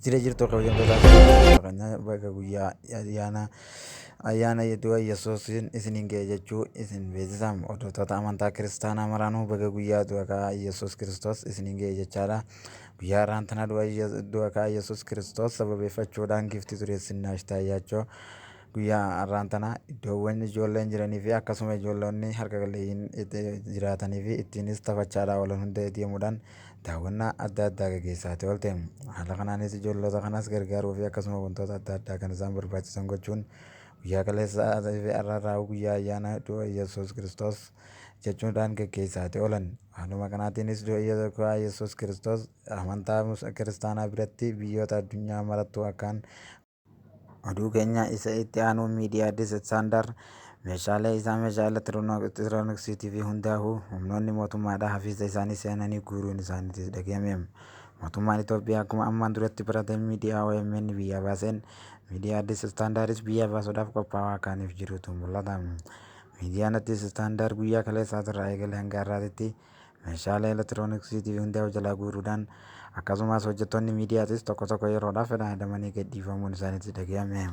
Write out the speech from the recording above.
Jira jirtu kabajamtootaa bakka guyyaa ayyaana du'a Yesuusiin isiniin ga'e jechuu isin beeksisaam hordoftoota amantaa kiristaanaa maraanuu bakka guyyaa du'a ka'aa Yesuus Kiristoos isiniin ga'e jechaadha. Guyyaa irraan tana du'a ka'aa Yesuus Kiristoos sababeeffachuudhaan giftii tureessinnaa ishtaayyaachoo guyyaa irraan tana iddoowwan ijoolleen jiranii fi akkasuma ijoollonni harka qalleeyyiin jiraatanii fi ittiinis taphachaadhaa oolan hunda deemuudhaan daawwannaa adda addaa gaggeessaatee oolte. Haala kanaanis ijoollota kanas gargaaruu fi akkasuma wantoota adda addaa kan isaan barbaachisan gochuun guyyaa kaleessaa fi har'arraa guyyaa ayyaana du'a Yesuus Kiristoos jechuudhaan gaggeessaatee oolan. Haaluma kanaatiinis du'a Yesuus Kiristoos amantaa kiristaanaa biratti biyyoota addunyaa marattuu akkaan oduu keenya isa itti aanu miidiyaa Addis Istaandard meeshaalee isaa meeshaa elektirooniksii fi hundaa'uu humnoonni mootummaadhaa hafiisa isaanii seenanii guuruun isaaniitis dhagahame. Mootummaan Itoophiyaa akkuma ammaan duratti barate miidiyaa OMN biyya baaseen miidiyaa Addis Istaandardis biyya baasuudhaaf qophaa'aa kaaniif jirutu mul'ata. Miidiyaan Addis Istaandard guyyaa kaleessaatirraa eegalee hanga har'aatitti meeshaalee elektirooniksii fi hundaa'uu jalaa guuruudhaan akkasumas hojjettoonni miidiyaatis tokko tokko yeroodhaaf fayyadamanii gadhiifamuun isaaniitis dhagahame.